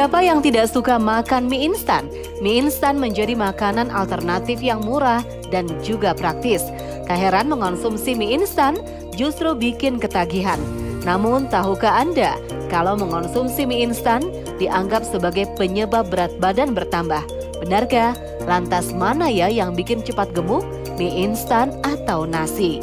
Siapa yang tidak suka makan mie instan? Mie instan menjadi makanan alternatif yang murah dan juga praktis. Tak heran mengonsumsi mie instan justru bikin ketagihan. Namun tahukah Anda kalau mengonsumsi mie instan dianggap sebagai penyebab berat badan bertambah? Benarkah? Lantas mana ya yang bikin cepat gemuk? Mie instan atau nasi?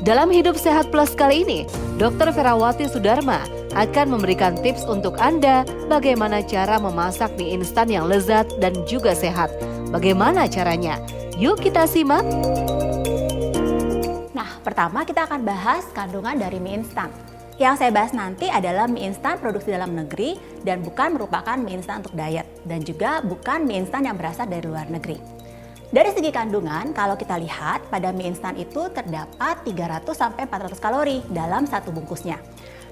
Dalam Hidup Sehat Plus kali ini, Dr. Ferawati Sudarma akan memberikan tips untuk Anda bagaimana cara memasak mie instan yang lezat dan juga sehat. Bagaimana caranya? Yuk kita simak. Nah, pertama kita akan bahas kandungan dari mie instan. Yang saya bahas nanti adalah mie instan produksi dalam negeri dan bukan merupakan mie instan untuk diet. Dan juga bukan mie instan yang berasal dari luar negeri. Dari segi kandungan, kalau kita lihat pada mie instan itu terdapat 300-400 kalori dalam satu bungkusnya.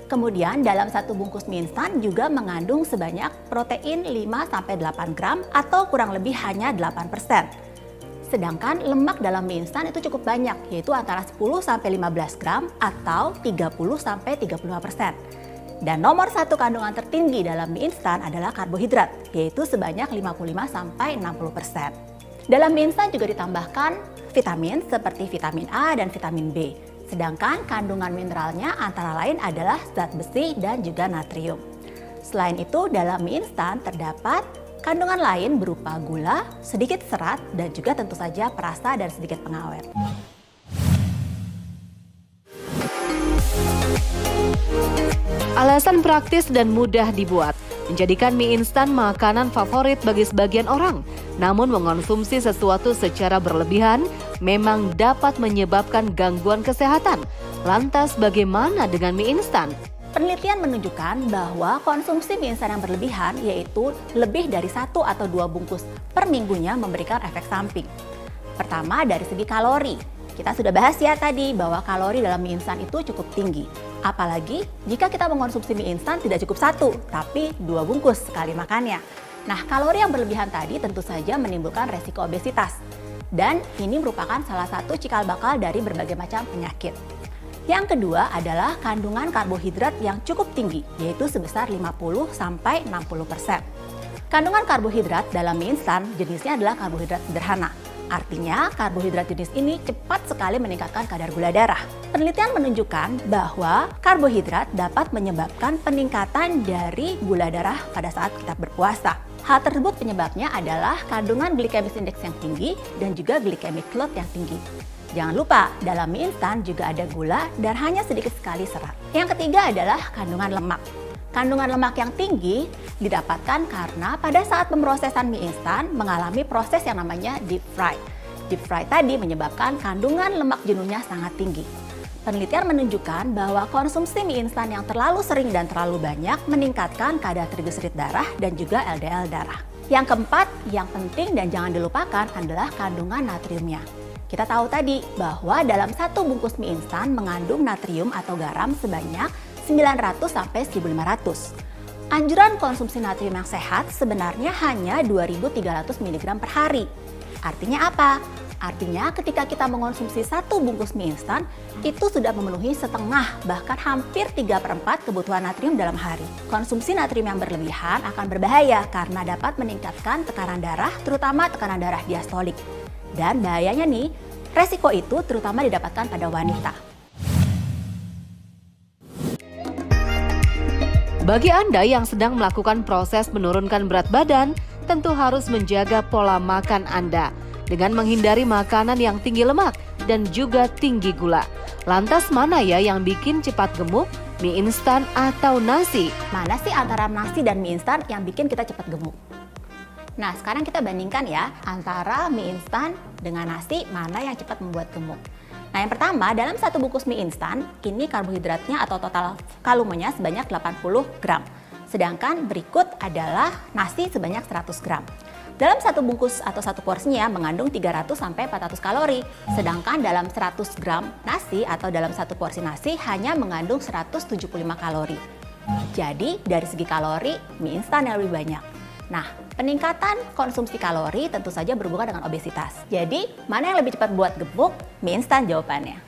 Kemudian dalam satu bungkus mie instan juga mengandung sebanyak protein 5-8 gram atau kurang lebih hanya 8%. Sedangkan lemak dalam mie instan itu cukup banyak, yaitu antara 10-15 gram atau 30-35%. Dan nomor satu kandungan tertinggi dalam mie instan adalah karbohidrat, yaitu sebanyak 55-60%. Dalam mie instan juga ditambahkan vitamin seperti vitamin A dan vitamin B. Sedangkan kandungan mineralnya antara lain adalah zat besi dan juga natrium. Selain itu, dalam mie instan terdapat kandungan lain berupa gula, sedikit serat, dan juga tentu saja perasa dan sedikit pengawet. Alasan praktis dan mudah dibuat menjadikan mie instan makanan favorit bagi sebagian orang. Namun mengonsumsi sesuatu secara berlebihan memang dapat menyebabkan gangguan kesehatan. Lantas bagaimana dengan mie instan? Penelitian menunjukkan bahwa konsumsi mie instan yang berlebihan, yaitu lebih dari 1 atau 2 bungkus per minggunya, memberikan efek samping. Pertama, dari segi kalori. Kita sudah bahas ya tadi bahwa kalori dalam mie instan itu cukup tinggi. Apalagi jika kita mengonsumsi mie instan tidak cukup 1, tapi 2 bungkus sekali makannya. Nah, kalori yang berlebihan tadi tentu saja menimbulkan resiko obesitas. Dan ini merupakan salah satu cikal bakal dari berbagai macam penyakit. Yang kedua adalah kandungan karbohidrat yang cukup tinggi, yaitu sebesar 50-60%. Kandungan karbohidrat dalam mie instan jenisnya adalah karbohidrat sederhana. Artinya, karbohidrat jenis ini cepat sekali meningkatkan kadar gula darah. Penelitian menunjukkan bahwa karbohidrat dapat menyebabkan peningkatan dari gula darah pada saat kita berpuasa. Hal tersebut penyebabnya adalah kandungan glycemic index yang tinggi dan juga glycemic load yang tinggi. Jangan lupa, dalam mie instan juga ada gula dan hanya sedikit sekali serat. Yang ketiga adalah kandungan lemak. Kandungan lemak yang tinggi didapatkan karena pada saat pemrosesan mie instan mengalami proses yang namanya deep fry. Deep fry tadi menyebabkan kandungan lemak jenuhnya sangat tinggi. Penelitian menunjukkan bahwa konsumsi mie instan yang terlalu sering dan terlalu banyak meningkatkan kadar trigliserid darah dan juga LDL darah. Yang keempat, yang penting dan jangan dilupakan adalah kandungan natriumnya. Kita tahu tadi bahwa dalam satu bungkus mie instan mengandung natrium atau garam sebanyak 900-1500. Anjuran konsumsi natrium yang sehat sebenarnya hanya 2300 mg per hari. Artinya apa? Artinya ketika kita mengonsumsi satu bungkus mie instan, itu sudah memenuhi setengah bahkan hampir 3/4 kebutuhan natrium dalam hari. Konsumsi natrium yang berlebihan akan berbahaya karena dapat meningkatkan tekanan darah, terutama tekanan darah diastolik. Dan bahayanya nih, resiko itu terutama didapatkan pada wanita. Bagi Anda yang sedang melakukan proses menurunkan berat badan, tentu harus menjaga pola makan Anda dengan menghindari makanan yang tinggi lemak dan juga tinggi gula. Lantas mana ya yang bikin cepat gemuk? Mie instan atau nasi? Mana sih antara nasi dan mie instan yang bikin kita cepat gemuk? Nah, sekarang kita bandingkan ya antara mie instan dengan nasi, mana yang cepat membuat gemuk. Nah, yang pertama, dalam satu bungkus mie instan, ini karbohidratnya atau total kalumenya sebanyak 80 gram. Sedangkan berikut adalah nasi sebanyak 100 gram. Dalam satu bungkus atau satu porsinya mengandung 300-400 kalori. Sedangkan dalam 100 gram nasi atau dalam satu porsi nasi hanya mengandung 175 kalori. Jadi, dari segi kalori, mie instan yang lebih banyak. Nah, peningkatan konsumsi kalori tentu saja berhubungan dengan obesitas. Jadi, mana yang lebih cepat buat gemuk? Mie instan jawabannya.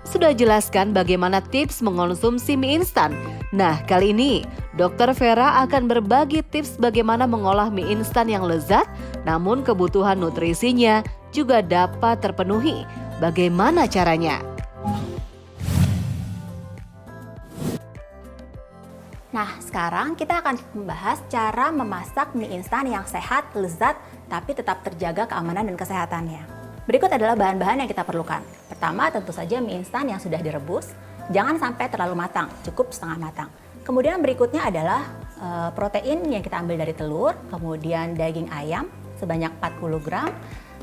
sudah jelaskan bagaimana tips mengonsumsi mie instan. Nah, kali ini Dr. Vera akan berbagi tips bagaimana mengolah mie instan yang lezat, namun kebutuhan nutrisinya juga dapat terpenuhi. Bagaimana caranya? Nah, sekarang kita akan membahas cara memasak mie instan yang sehat, lezat, tapi tetap terjaga keamanan dan kesehatannya. Berikut adalah bahan-bahan yang kita perlukan. Pertama, tentu saja mie instan yang sudah direbus. Jangan sampai terlalu matang, cukup setengah matang. Kemudian berikutnya adalah protein yang kita ambil dari telur, kemudian daging ayam sebanyak 40 gram,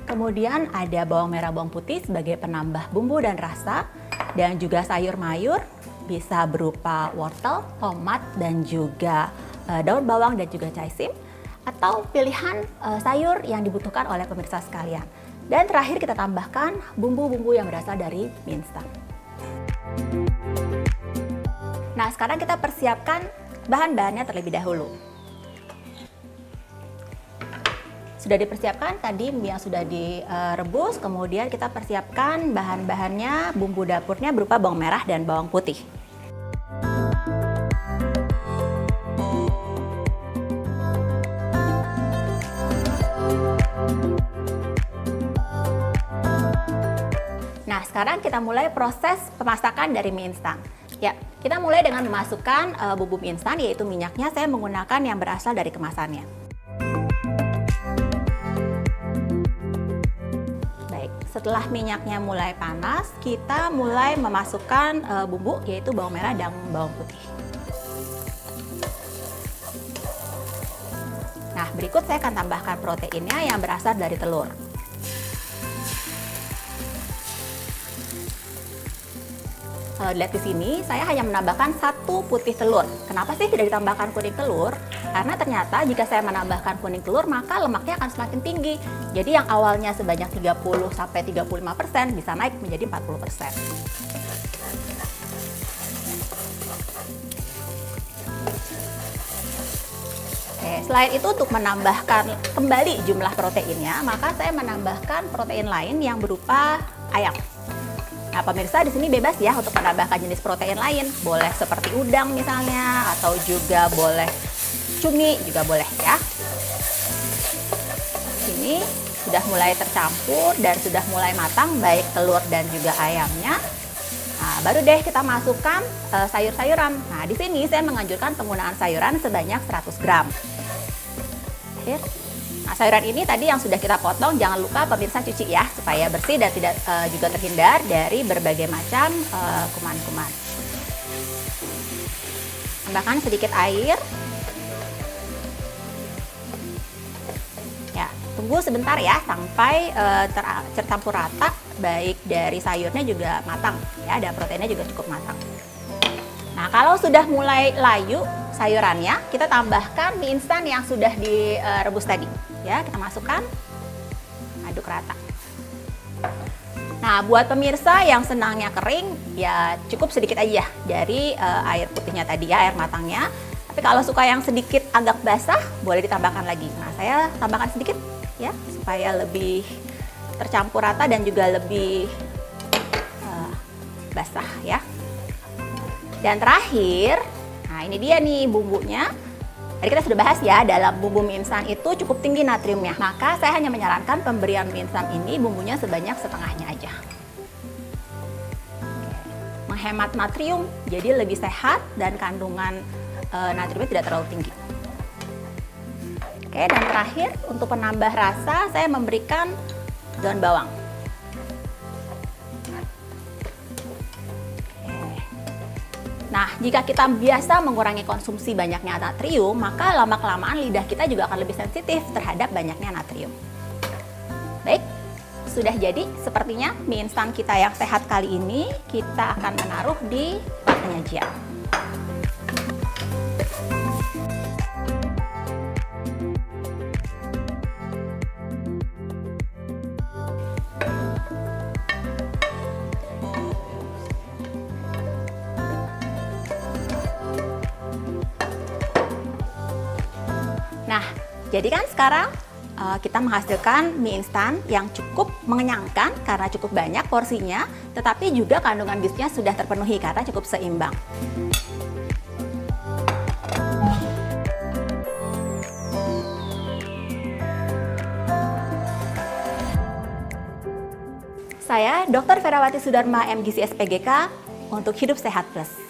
kemudian ada bawang merah, bawang putih sebagai penambah bumbu dan rasa, dan juga sayur mayur, bisa berupa wortel, tomat, dan juga daun bawang dan juga caisim, atau pilihan sayur yang dibutuhkan oleh pemirsa sekalian. Dan terakhir kita tambahkan bumbu-bumbu yang berasal dari mie instan. Nah, sekarang kita persiapkan bahan-bahannya terlebih dahulu. Sudah dipersiapkan tadi mie yang sudah direbus, kemudian kita persiapkan bahan-bahannya, bumbu dapurnya berupa bawang merah dan bawang putih. Nah, sekarang kita mulai proses pemasakan dari mie instan. Ya, kita mulai dengan memasukkan bumbu mie instan, yaitu minyaknya saya menggunakan yang berasal dari kemasannya. Baik, setelah minyaknya mulai panas, kita mulai memasukkan bumbu, yaitu bawang merah dan bawang putih. Nah, berikut saya akan tambahkan proteinnya yang berasal dari telur. Kalau dilihat di sini, saya hanya menambahkan 1 putih telur. Kenapa sih tidak ditambahkan kuning telur? Karena ternyata jika saya menambahkan kuning telur, maka lemaknya akan semakin tinggi. Jadi yang awalnya sebanyak 30-35% bisa naik menjadi 40%. Oke, selain itu untuk menambahkan kembali jumlah proteinnya, maka saya menambahkan protein lain yang berupa ayam. Nah, pemirsa di sini bebas ya untuk menambahkan jenis protein lain. Boleh seperti udang misalnya, atau juga boleh cumi juga boleh ya. Ini sudah mulai tercampur dan sudah mulai matang baik telur dan juga ayamnya. Nah, baru deh kita masukkan sayur-sayuran. Nah, di sini saya menganjurkan penggunaan sayuran sebanyak 100 gram. Nah, sayuran ini tadi yang sudah kita potong, jangan lupa pemirsa cuci ya, supaya bersih dan tidak juga terhindar dari berbagai macam kuman-kuman. Tambahkan sedikit air. Ya, tunggu sebentar ya sampai tercampur rata, baik dari sayurnya juga matang ya, dan proteinnya juga cukup matang. Nah, kalau sudah mulai layu sayurannya, kita tambahkan mie instan yang sudah direbus tadi. Ya, kita masukkan, aduk rata. Nah, buat pemirsa yang senangnya kering, ya cukup sedikit aja dari air putihnya tadi ya, air matangnya. Tapi kalau suka yang sedikit agak basah, boleh ditambahkan lagi. Nah, saya tambahkan sedikit ya, supaya lebih tercampur rata dan juga lebih basah ya. Dan terakhir, nah ini dia nih bumbunya. Tadi kita sudah bahas ya, dalam bumbu mie instan itu cukup tinggi natriumnya. Maka saya hanya menyarankan pemberian mie instan ini bumbunya sebanyak setengahnya aja. Menghemat natrium, jadi lebih sehat dan kandungan natriumnya tidak terlalu tinggi. Oke, dan terakhir untuk penambah rasa saya memberikan daun bawang. Nah, jika kita biasa mengurangi konsumsi banyaknya natrium, maka lama-kelamaan lidah kita juga akan lebih sensitif terhadap banyaknya natrium. Baik, sudah jadi sepertinya mie instan kita yang sehat kali ini kita akan menaruh di penyajian. Nah, jadi kan sekarang kita menghasilkan mie instan yang cukup mengenyangkan karena cukup banyak porsinya, tetapi juga kandungan gizinya sudah terpenuhi karena cukup seimbang. Saya Dr. Ferawati Sudarma, MGisi SPGK, untuk Hidup Sehat Plus.